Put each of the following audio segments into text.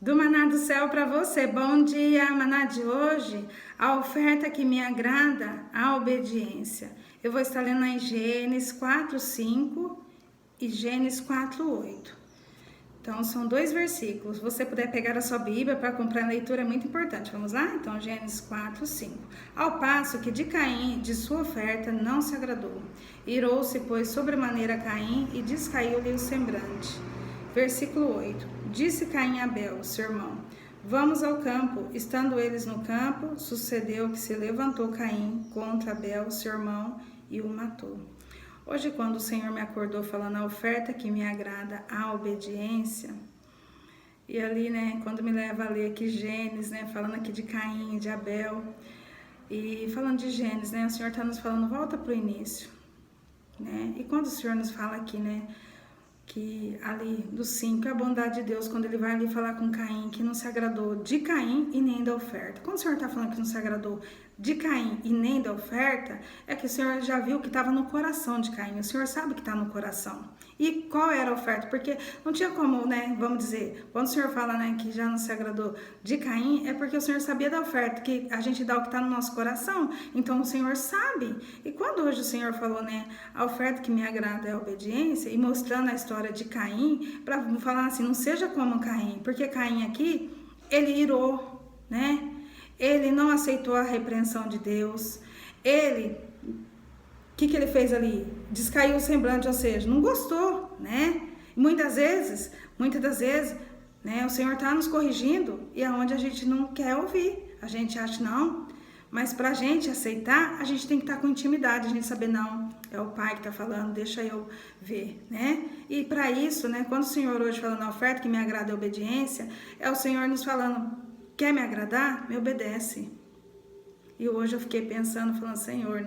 Do Maná do Céu para você. Bom dia, Maná de hoje. A oferta que me agrada, a obediência. Eu vou estar lendo em Gênesis 4:5 e Gênesis 4:8. Então, são dois versículos. Se você puder pegar a sua Bíblia para acompanhar a leitura, é muito importante. Vamos lá? Então, Gênesis 4:5. Ao passo que de Caim, de sua oferta, não se agradou. Irou-se, pois, sobremaneira Caim e descaiu-lhe o semblante. Versículo 8. Disse Caim a Abel, seu irmão, vamos ao campo. Estando eles no campo, sucedeu que se levantou Caim contra Abel, seu irmão, e o matou. Hoje, quando o Senhor me acordou falando a oferta que me agrada, a obediência, e ali, quando me leva a ler aqui Gênesis, falando aqui de Caim, de Abel, e falando de Gênesis, o Senhor está nos falando, volta para o início, e quando o Senhor nos fala aqui, que ali do 5, a bondade de Deus, quando ele vai ali falar com Caim, que não se agradou de Caim e nem da oferta. Quando o Senhor está falando que não se agradou de Caim e nem da oferta, é que o Senhor já viu que estava no coração de Caim. O Senhor sabe que está no coração. E qual era a oferta? Porque não tinha como, vamos dizer, quando o Senhor fala, que já não se agradou de Caim, é porque o Senhor sabia da oferta, que a gente dá o que está no nosso coração. Então o Senhor sabe. E quando hoje o Senhor falou, a oferta que me agrada é a obediência, e mostrando a história de Caim, para falar assim, não seja como Caim, porque Caim aqui, ele irou, ele não aceitou a repreensão de Deus, o que ele fez ali? Descaiu o semblante, ou seja, não gostou, Muitas das vezes, o Senhor está nos corrigindo e é onde a gente não quer ouvir, a gente acha não, mas para a gente aceitar, a gente tem que estar com intimidade, a gente saber não, é o Pai que está falando, deixa eu ver, E para isso, quando o Senhor hoje falando na oferta que me agrada a obediência, é o Senhor nos falando, quer me agradar? Me obedece. E hoje eu fiquei pensando, falando, Senhor,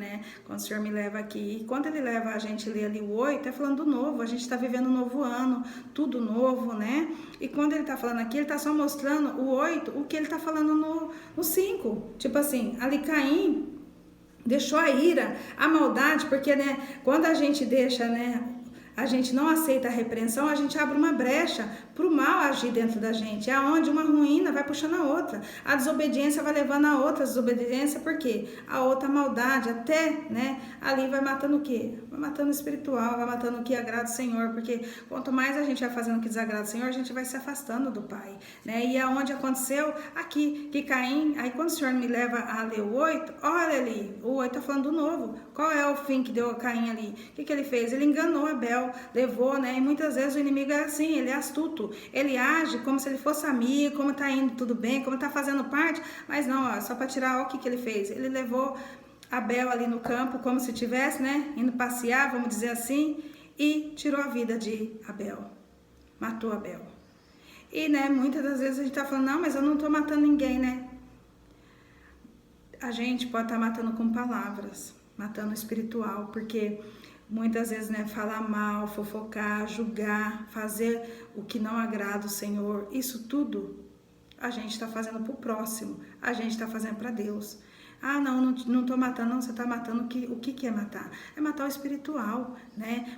quando o Senhor me leva aqui, e quando Ele leva a gente ler ali o 8, é falando do novo, a gente está vivendo um novo ano, tudo novo, E quando Ele está falando aqui, Ele está só mostrando o 8, o que Ele está falando no 5. Tipo assim, ali Caim deixou a ira, a maldade, porque, quando a gente deixa, a gente não aceita a repreensão, a gente abre uma brecha para o mal agir dentro da gente. É onde uma ruína vai puxando a outra. A desobediência vai levando a outra desobediência, por quê? A outra maldade, até, ali vai matando o quê? Vai matando o espiritual, vai matando o que agrada o Senhor, porque quanto mais a gente vai fazendo o que desagrada o Senhor, a gente vai se afastando do Pai, E é onde aconteceu aqui, que Caim, aí quando o Senhor me leva a ler o 8, olha ali, o 8 está falando do novo. Qual é o fim que deu a Caim ali? O que ele fez? Ele enganou Abel, levou, E muitas vezes o inimigo é assim, ele é astuto, ele age como se ele fosse amigo, como tá indo tudo bem, como tá fazendo parte, mas não, só para tirar, o que ele fez? Ele levou Abel ali no campo, como se tivesse, indo passear, vamos dizer assim, e tirou a vida de Abel, matou Abel. E, muitas das vezes a gente tá falando, não, mas eu não tô matando ninguém, A gente pode estar matando com palavras, matando espiritual, porque muitas vezes, falar mal, fofocar, julgar, fazer o que não agrada o Senhor, isso tudo a gente está fazendo para o próximo, a gente está fazendo para Deus. Ah, não estou matando, não, você está matando o que é matar? É matar o espiritual,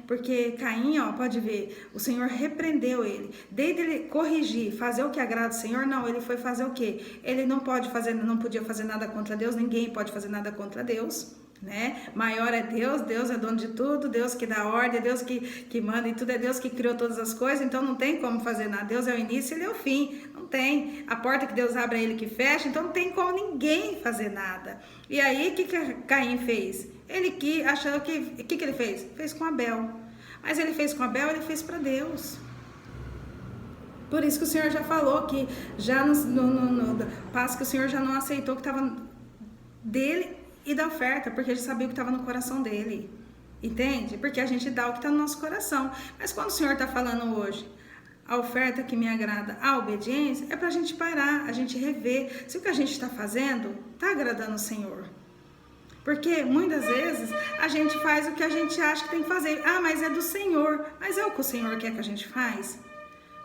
Porque Caim, pode ver, o Senhor repreendeu ele, desde ele corrigir, fazer o que agrada o Senhor, não, ele foi fazer o quê? Ele não podia fazer nada contra Deus, ninguém pode fazer nada contra Deus, Maior é Deus, Deus é dono de tudo, Deus que dá ordem, Deus que manda e tudo, é Deus que criou todas as coisas, então não tem como fazer nada, Deus é o início, Ele é o fim, não tem, a porta que Deus abre é Ele que fecha, então não tem como ninguém fazer nada. E aí, o que Caim fez? Ele achou que ele fez? Fez com Abel, mas ele fez com Abel, ele fez para Deus. Por isso que o Senhor já falou que já no passo que o Senhor já não aceitou que estava dele e da oferta, porque ele sabia o que estava no coração dele, entende? Porque a gente dá o que está no nosso coração, mas quando o Senhor está falando hoje, a oferta que me agrada, a obediência, é para a gente parar, a gente rever, se o que a gente está fazendo está agradando o Senhor, porque muitas vezes a gente faz o que a gente acha que tem que fazer, mas é do Senhor, mas é o que o Senhor quer que a gente faz?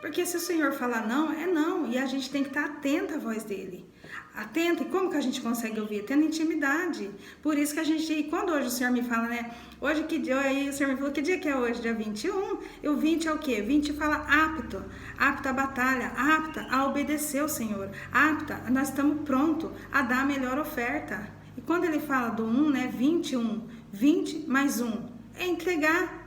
Porque se o Senhor falar não, é não. E a gente tem que estar atenta à voz dele. Atenta. E como que a gente consegue ouvir? Tendo intimidade. Por isso que a gente... E quando hoje o Senhor me fala, né? Hoje que dia... Aí o Senhor me falou, que dia que é hoje? Dia 21? E o 20 é o quê? 20 fala apto. Apta à batalha. Apta a obedecer ao Senhor. Apta, nós estamos prontos a dar a melhor oferta. E quando ele fala do 1, né? 21. 20 mais 1. É entregar.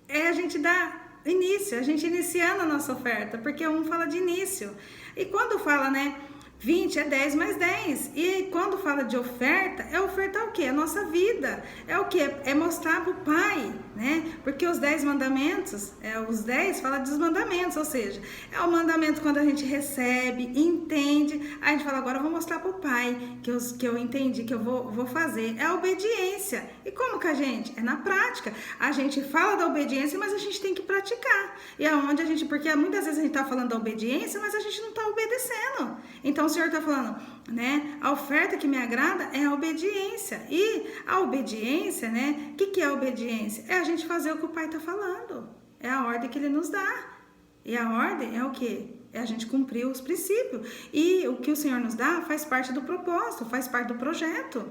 É a gente dar... início, a gente iniciando a nossa oferta, porque um fala de início. E quando fala, né, 20 é 10 mais 10. E quando fala de oferta, é ofertar o quê? A nossa vida. É o quê? É mostrar para o Pai, né? Porque os 10 mandamentos, os 10 fala dos mandamentos, ou seja, é o mandamento quando a gente recebe, entende, aí a gente fala, agora eu vou mostrar para o Pai que eu entendi, que eu vou fazer. É a obediência. E como que a gente? É na prática. A gente fala da obediência, mas a gente tem que praticar. E aonde a gente, porque muitas vezes a gente está falando da obediência, mas a gente não está obedecendo. Então o Senhor está falando, né? A oferta que me agrada é a obediência. E a obediência, né? O que é a obediência? É a gente fazer o que o Pai está falando. É a ordem que Ele nos dá. E a ordem é o quê? É a gente cumprir os princípios. E o que o Senhor nos dá faz parte do propósito, faz parte do projeto.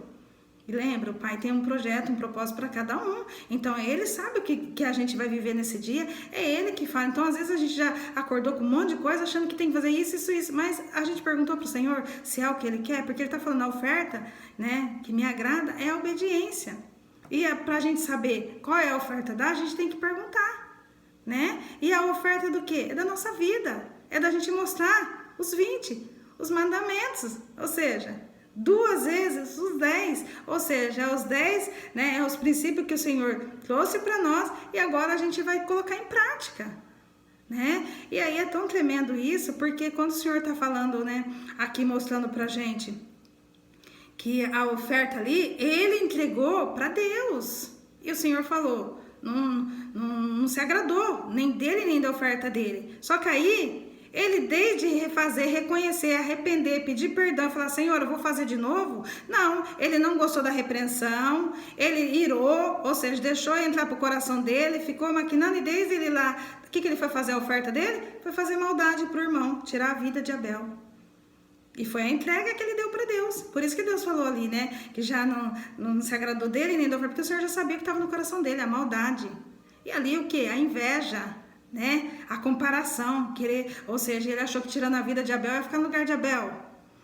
E lembra, o Pai tem um projeto, um propósito para cada um. Então, Ele sabe o que a gente vai viver nesse dia. É Ele que fala. Então, às vezes, a gente já acordou com um monte de coisa, achando que tem que fazer isso. Mas a gente perguntou para o Senhor se é o que Ele quer. Porque Ele está falando, a oferta, né, que me agrada é a obediência. E para a gente saber qual é a oferta a gente tem que perguntar, né? E a oferta do quê? É da nossa vida. É da gente mostrar os 20, os mandamentos. Ou seja... 2 vezes os 10, ou seja, os 10, né, é os princípios que o Senhor trouxe para nós e agora a gente vai colocar em prática, né? E aí é tão tremendo isso, porque quando o Senhor está falando, né, aqui mostrando pra gente que a oferta ali, Ele entregou para Deus, e o Senhor falou, não se agradou, nem dele, nem da oferta dele, só que aí... Ele, desde refazer, reconhecer, arrepender, pedir perdão, falar, Senhor, eu vou fazer de novo? Não, ele não gostou da repreensão, ele irou, ou seja, deixou entrar pro coração dele, ficou maquinando, e desde ele lá, o que ele foi fazer a oferta dele? Foi fazer maldade pro irmão, tirar a vida de Abel. E foi a entrega que ele deu para Deus. Por isso que Deus falou ali, né, que já não se agradou dele, nem da oferta, porque o Senhor já sabia o que estava no coração dele, a maldade. E ali o que? A inveja. Né? A comparação, querer, ou seja, ele achou que tirando a vida de Abel ia ficar no lugar de Abel.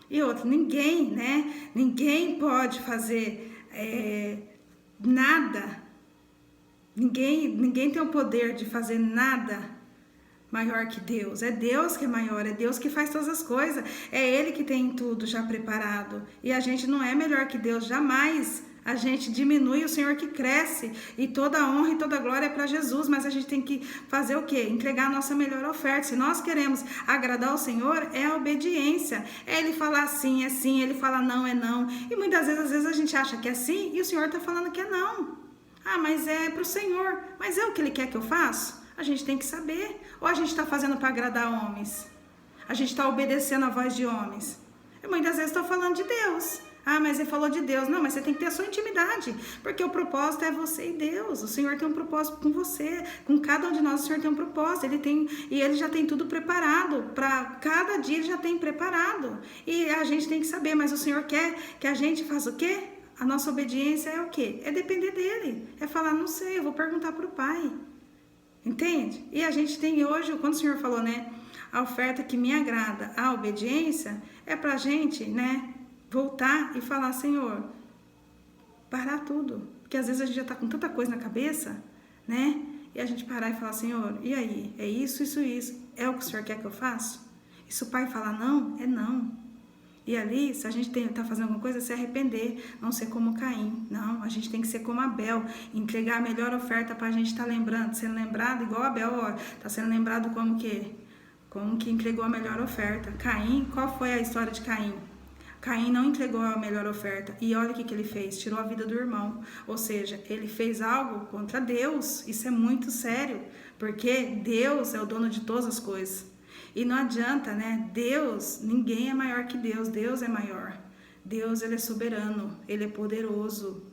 E outro, ninguém, né? Ninguém pode fazer nada. Ninguém tem o poder de fazer nada maior que Deus. É Deus que é maior, é Deus que faz todas as coisas. É Ele que tem tudo já preparado. E a gente não é melhor que Deus, jamais. A gente diminui, o Senhor que cresce, e toda a honra e toda a glória é para Jesus, mas a gente tem que fazer o quê? Entregar a nossa melhor oferta. Se nós queremos agradar ao Senhor, é a obediência. É Ele falar sim, é sim, Ele falar não, é não. E muitas vezes a gente acha que é sim, e o Senhor está falando que é não. Ah, mas é para o Senhor. Mas é o que Ele quer que eu faça? A gente tem que saber. Ou a gente está fazendo para agradar homens? A gente está obedecendo a voz de homens? E muitas vezes estou falando de Deus. Ah, mas ele falou de Deus. Não, mas você tem que ter a sua intimidade, porque o propósito é você e Deus. O Senhor tem um propósito com você, com cada um de nós o Senhor tem um propósito. Ele já tem tudo preparado, para cada dia Ele já tem preparado. E a gente tem que saber, mas o Senhor quer que a gente faça o quê? A nossa obediência é o quê? É depender dEle. É falar, não sei, eu vou perguntar para o Pai. Entende? E a gente tem hoje, quando o Senhor falou, né? A oferta que me agrada, a obediência, é pra gente, né? Voltar e falar, Senhor, parar tudo. Porque às vezes a gente já tá com tanta coisa na cabeça, né? E a gente parar e falar, Senhor, e aí? É isso. É o que o Senhor quer que eu faça? E se o Pai falar não, é não. E ali, se a gente tá fazendo alguma coisa, se arrepender, não ser como Caim. Não, a gente tem que ser como Abel, entregar a melhor oferta pra gente estar lembrando, sendo lembrado igual Abel, ó, tá sendo lembrado como que entregou a melhor oferta. Caim, qual foi a história de Caim? Caim não entregou a melhor oferta. E olha o que ele fez. Tirou a vida do irmão. Ou seja, ele fez algo contra Deus. Isso é muito sério. Porque Deus é o dono de todas as coisas. E não adianta, né? Deus, ninguém é maior que Deus. Deus é maior. Deus, Ele é soberano. Ele é poderoso.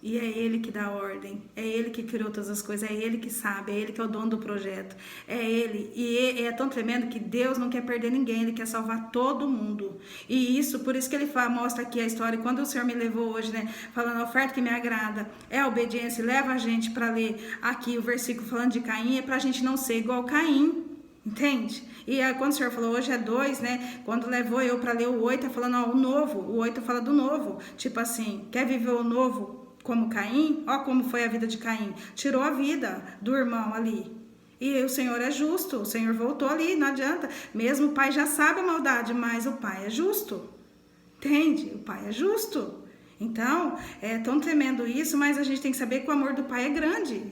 E é Ele que dá ordem, é Ele que criou todas as coisas, é Ele que sabe, é Ele que é o dono do projeto, é Ele. E é tão tremendo que Deus não quer perder ninguém, Ele quer salvar todo mundo. E isso, por isso que Ele mostra aqui a história. Quando o Senhor me levou hoje, né, falando a oferta que me agrada, é a obediência, leva a gente para ler aqui o versículo falando de Caim, é para a gente não ser igual Caim. Entende? E aí, quando o Senhor falou hoje é 2, né? Quando levou eu para ler o 8, tá falando, ó, o novo. O 8 fala do novo. Tipo assim, quer viver o novo como Caim? Ó como foi a vida de Caim. Tirou a vida do irmão ali. E o Senhor é justo. O Senhor voltou ali, não adianta. Mesmo o pai já sabe a maldade, mas o pai é justo. Entende? O pai é justo. Então, é tão tremendo isso, mas a gente tem que saber que o amor do pai é grande.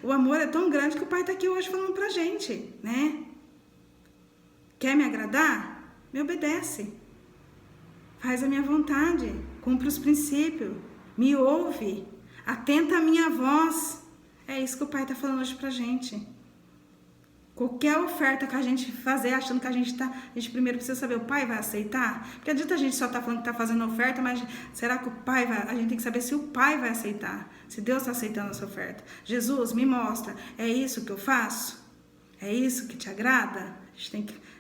O amor é tão grande que o pai está aqui hoje falando pra gente, né? Quer me agradar? Me obedece. Faz a minha vontade. Cumpre os princípios. Me ouve. Atenta à minha voz. É isso que o pai está falando hoje pra gente. Qualquer oferta que a gente fazer, achando que a gente primeiro precisa saber, o pai vai aceitar? Porque adianta a gente só tá falando que tá fazendo oferta, mas será que o pai vai? A gente tem que saber se o pai vai aceitar, se Deus está aceitando essa oferta. Jesus, me mostra, é isso que eu faço? É isso que te agrada? A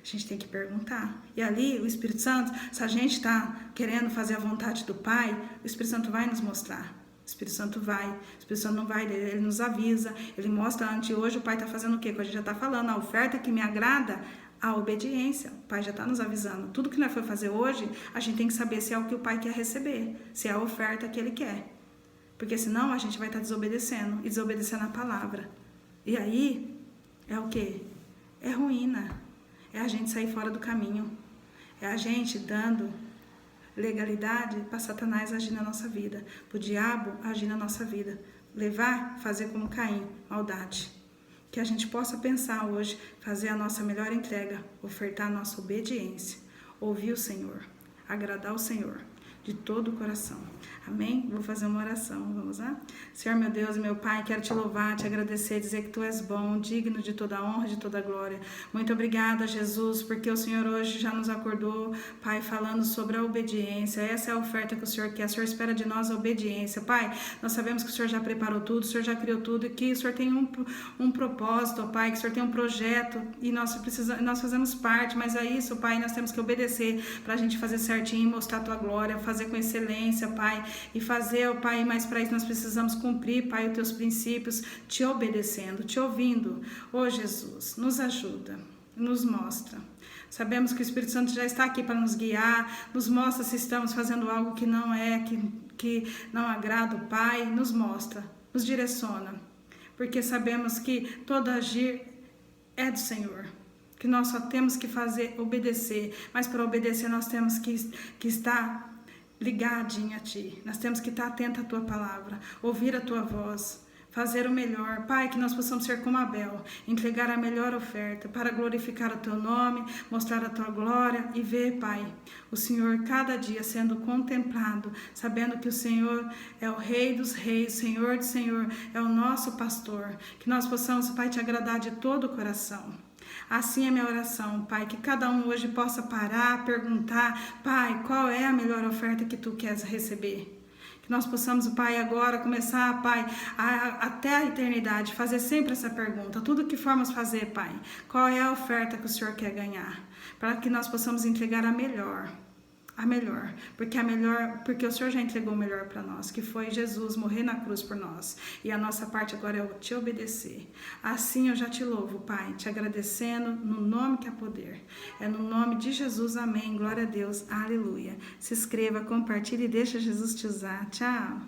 gente tem que perguntar. E ali, o Espírito Santo, se a gente está querendo fazer a vontade do pai, o Espírito Santo vai nos mostrar. O Espírito Santo vai, o Espírito Santo não vai, ele nos avisa, ele mostra antes. Hoje o pai está fazendo o quê? Quando a gente já está falando, a oferta que me agrada, a obediência. O pai já está nos avisando. Tudo que nós for fazer hoje, a gente tem que saber se é o que o pai quer receber, se é a oferta que ele quer. Porque senão a gente vai estar desobedecendo, e desobedecendo a palavra. E aí, é o quê? É ruína. É a gente sair fora do caminho. É a gente dando legalidade para Satanás agir na nossa vida, para o diabo agir na nossa vida, fazer como Caim, maldade. Que a gente possa pensar hoje, fazer a nossa melhor entrega, ofertar a nossa obediência, ouvir o Senhor, agradar o Senhor de todo o coração. Amém? Vou fazer uma oração, vamos lá? Senhor, meu Deus e meu Pai, quero te louvar, te agradecer, dizer que Tu és bom, digno de toda a honra, de toda a glória. Muito obrigada, Jesus, porque o Senhor hoje já nos acordou, Pai, falando sobre a obediência. Essa é a oferta que o Senhor quer. O Senhor espera de nós a obediência. Pai, nós sabemos que o Senhor já preparou tudo, o Senhor já criou tudo e que o Senhor tem um propósito, Pai, que o Senhor tem um projeto e nós fazemos parte, mas é isso, Pai, nós temos que obedecer para a gente fazer certinho, mostrar a Tua glória, fazer com excelência, Pai, e fazer, ó Pai, mas para isso nós precisamos cumprir, Pai, os Teus princípios, te obedecendo, te ouvindo. Ô Jesus, nos ajuda, nos mostra. Sabemos que o Espírito Santo já está aqui para nos guiar, nos mostra se estamos fazendo algo que não é, que não agrada o Pai, nos mostra, nos direciona, porque sabemos que todo agir é do Senhor, que nós só temos que fazer, obedecer, mas para obedecer nós temos que estar ligadinho a Ti, nós temos que estar atento à Tua palavra, ouvir a Tua voz, fazer o melhor. Pai, que nós possamos ser como Abel, entregar a melhor oferta para glorificar o Teu nome, mostrar a Tua glória e ver, Pai, o Senhor cada dia sendo contemplado, sabendo que o Senhor é o Rei dos Reis, Senhor de Senhor, é o nosso pastor, que nós possamos, Pai, Te agradar de todo o coração. Assim é minha oração, Pai, que cada um hoje possa parar, perguntar, Pai, qual é a melhor oferta que Tu queres receber? Que nós possamos, Pai, agora começar, Pai, até a eternidade, fazer sempre essa pergunta. Tudo que formos fazer, Pai, qual é a oferta que o Senhor quer ganhar? Para que nós possamos entregar a melhor, porque o Senhor já entregou o melhor para nós, que foi Jesus morrer na cruz por nós, e a nossa parte agora é te obedecer. Assim eu já te louvo, Pai, te agradecendo no nome que há poder, é no nome de Jesus, amém, glória a Deus, aleluia. Se inscreva, compartilhe e deixa Jesus te usar. Tchau.